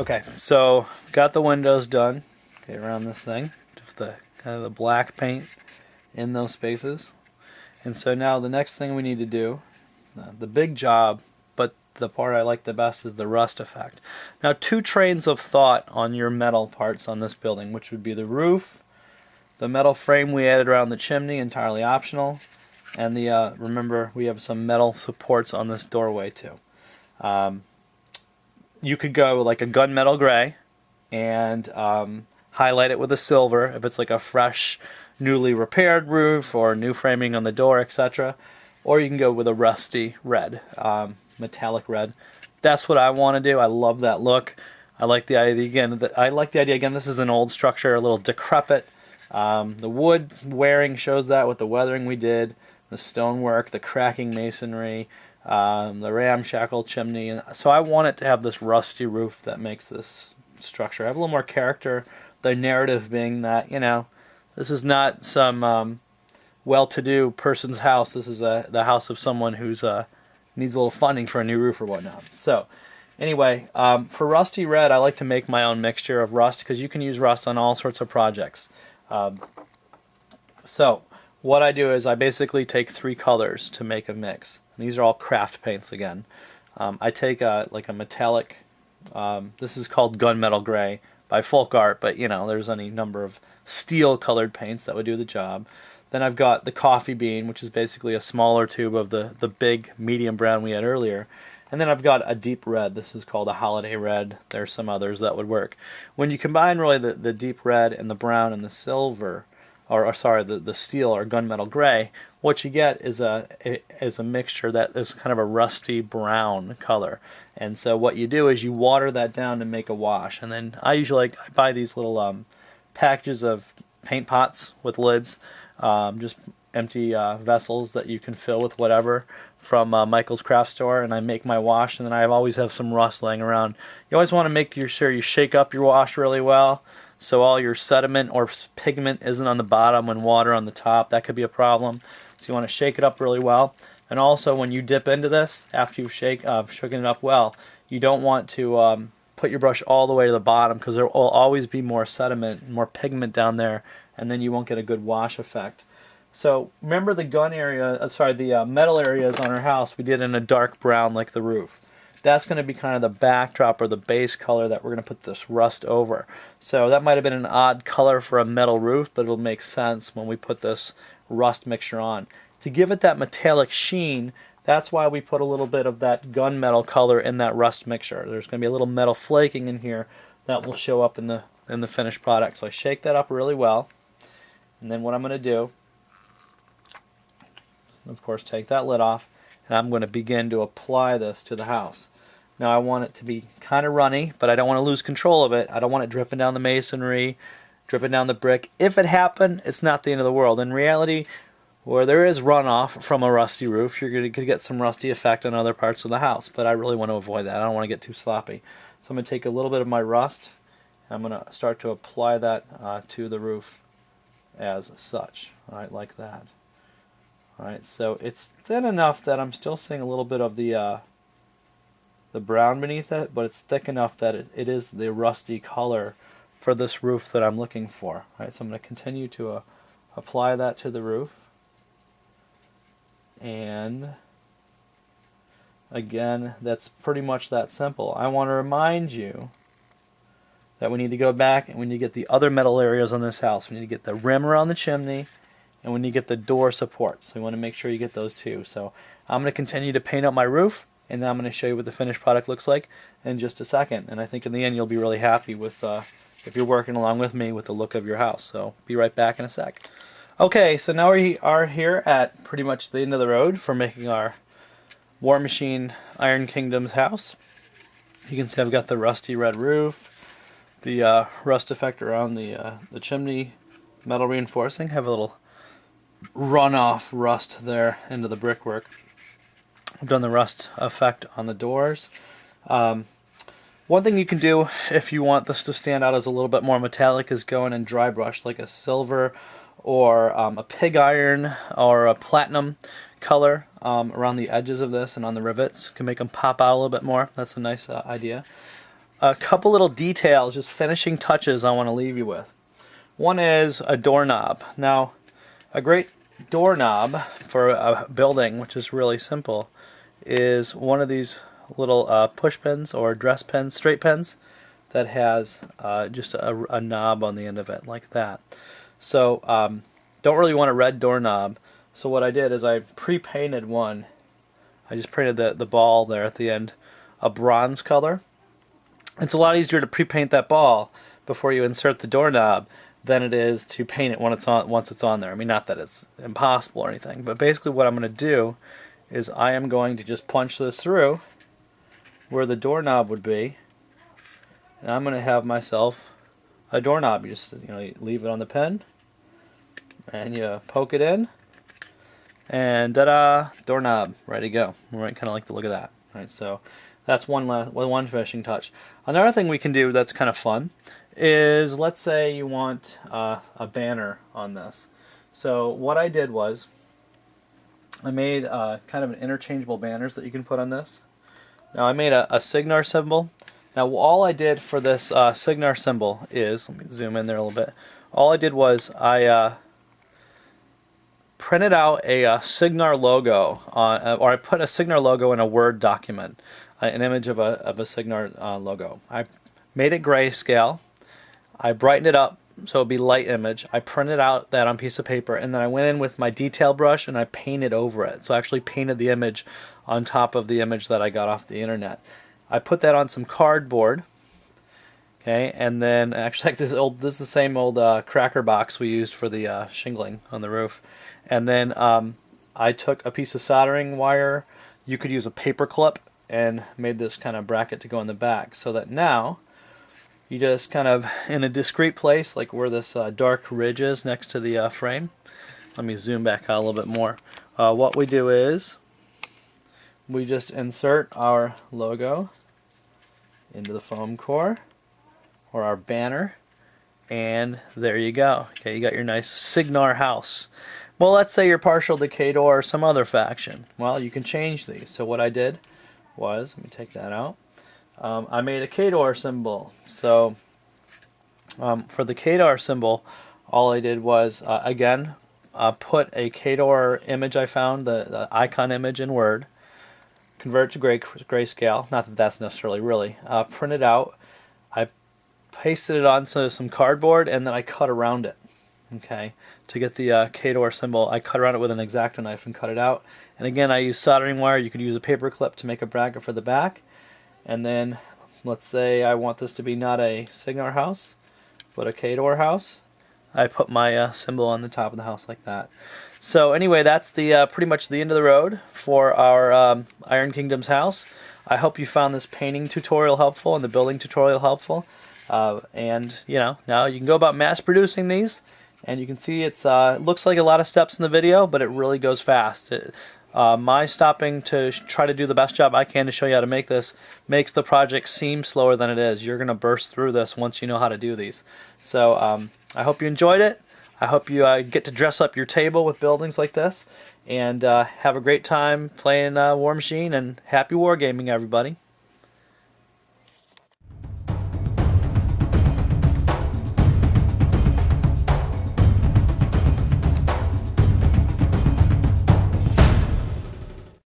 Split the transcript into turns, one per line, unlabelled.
Okay, so got the windows done. Okay, around this thing, just the kind of the black paint in those spaces. And so now the next thing we need to do, the big job, but the part I like the best is the rust effect. Now, two trains of thought on your metal parts on this building, which would be the roof, the metal frame we added around the chimney, entirely optional, and the remember we have some metal supports on this doorway too. You could go like a gunmetal gray and highlight it with a silver if it's like a fresh, newly repaired roof or new framing on the door, etc. Or you can go with a rusty red, metallic red. That's what I want to do. I love that look. I like the idea again. This is an old structure, a little decrepit. The wood wearing shows that with the weathering we did, the stonework, the cracking masonry, the ramshackle chimney. And so I want it to have this rusty roof that makes this structure have a little more character. The narrative being that, this is not some well-to-do person's house. This is the house of someone who's needs a little funding for a new roof or whatnot. So anyway, for rusty red, I like to make my own mixture of rust because you can use rust on all sorts of projects. So what I do is I basically take three colors to make a mix. These are all craft paints again. I take like a metallic, this is called gunmetal gray by Folk Art, but there's any number of steel colored paints that would do the job. Then I've got the coffee bean, which is basically a smaller tube of the big medium brown we had earlier. And then I've got a deep red. This is called a holiday red. There's some others that would work. When you combine really the deep red and the brown and the silver, the steel or gunmetal gray, what you get is a mixture that is kind of a rusty brown color. And so what you do is you water that down to make a wash. And then I usually I buy these little packages of paint pots with lids, just empty vessels that you can fill with whatever from Michael's Craft Store, and I make my wash, and then I always have some rust laying around. You always want to make sure you shake up your wash really well so all your sediment or pigment isn't on the bottom and water on the top. That could be a problem. So you want to shake it up really well. And also when you dip into this, after you've shaken it up well, you don't want to put your brush all the way to the bottom because there will always be more sediment, more pigment down there, and then you won't get a good wash effect. So remember the the metal areas on our house we did in a dark brown like the roof. That's going to be kind of the backdrop or the base color that we're going to put this rust over. So that might have been an odd color for a metal roof, but it'll make sense when we put this rust mixture on. To give it that metallic sheen, that's why we put a little bit of that gunmetal color in that rust mixture. There's going to be a little metal flaking in here that will show up in the finished product. So I shake that up really well, and then what I'm going to do, of course, take that lid off, and I'm going to begin to apply this to the house. Now I want it to be kind of runny, but I don't want to lose control of it. I don't want it dripping down the masonry, dripping down the brick. If it happened, it's not the end of the world. In reality, where there is runoff from a rusty roof, you're going to get some rusty effect on other parts of the house, but I really want to avoid that. I don't want to get too sloppy. So I'm going to take a little bit of my rust, and I'm going to start to apply that to the roof as such, all right, like that. Alright, so it's thin enough that I'm still seeing a little bit of the brown beneath it, but it's thick enough that it is the rusty color for this roof that I'm looking for. Alright, so I'm going to continue to apply that to the roof. And again, that's pretty much that simple. I want to remind you that we need to go back and we need to get the other metal areas on this house. We need to get the rim around the chimney, and when you get the door supports, so you want to make sure you get those too. So I'm going to continue to paint up my roof, and then I'm going to show you what the finished product looks like in just a second. And I think in the end you'll be really happy with, if you're working along with me, with the look of your house. So be right back in a sec. Okay, so now we are here at pretty much the end of the road for making our Warmachine Iron Kingdom's house. You can see I've got the rusty red roof, the rust effect around the chimney, metal reinforcing, have a little runoff rust there into the brickwork. I've done the rust effect on the doors. One thing you can do if you want this to stand out as a little bit more metallic is go in and dry brush like a silver or a pig iron or a platinum color around the edges of this and on the rivets. Can make them pop out a little bit more. That's a nice idea. a couple little details, just finishing touches I want to leave you with. One is a doorknob. Now, a great doorknob for a building, which is really simple, is one of these little push pins or dress pins, straight pins, that has just a knob on the end of it, like that. So, don't really want a red doorknob. So what I did is I pre-painted one. I just painted the ball there at the end a bronze color. It's a lot easier to pre-paint that ball before you insert the doorknob than it is to paint it when it's on, once it's on there. I mean, not that it's impossible or anything, but basically what I'm going to do is I am going to just punch this through where the doorknob would be, and I'm going to have myself a doorknob. You just you leave it on the pen, and you poke it in, and ta-da, doorknob, ready to go. I kind of like the look of that. Right, so that's one finishing touch. Another thing we can do that's kind of fun is, let's say you want a banner on this. So what I did was I made kind of an interchangeable banners that you can put on this. Now I made a Signar symbol. Now all I did for this Signar symbol is, let me zoom in there a little bit. All I did was I printed out a Signar logo on, or I put a Signar logo in a Word document, an image of a Signar logo. I made it grayscale. I brightened it up so it would be light image. I printed out that on a piece of paper, and then I went in with my detail brush and I painted over it. So I actually painted the image on top of the image that I got off the internet. I put that on some cardboard, okay, and then actually this is the same old cracker box we used for the shingling on the roof. And then I took a piece of soldering wire. You could use a paper clip, and made this kind of bracket to go in the back, so that now you just kind of in a discrete place, like where this dark ridge is next to the frame. Let me zoom back out a little bit more. What we do is we just insert our logo into the foam core, or our banner, and there you go. Okay, you got your nice Signar house. Well, let's say you're partial to IKAW or some other faction. Well, you can change these. So what I did was, let me take that out. I made a IKAW symbol. So for the IKAW symbol, all I did was again put a IKAW image I found, the icon image in Word, convert it to grayscale. Not that that's necessarily really. Print it out. I pasted it onto some cardboard, and then I cut around it. Okay, to get the IKAW symbol, I cut around it with an X-Acto knife and cut it out. And again, I use soldering wire. You could use a paper clip to make a bracket for the back. And then, let's say I want this to be not a Signar house, but a IKAW house. I put my symbol on the top of the house like that. So anyway, that's the pretty much the end of the road for our Iron Kingdom's house. I hope you found this painting tutorial helpful and the building tutorial helpful. And now you can go about mass producing these. And you can see it looks like a lot of steps in the video, but it really goes fast. My stopping to try to do the best job I can to show you how to make this makes the project seem slower than it is. You're going to burst through this once you know how to do these. So I hope you enjoyed it. I hope you get to dress up your table with buildings like this. And have a great time playing Warmachine, and happy wargaming, everybody.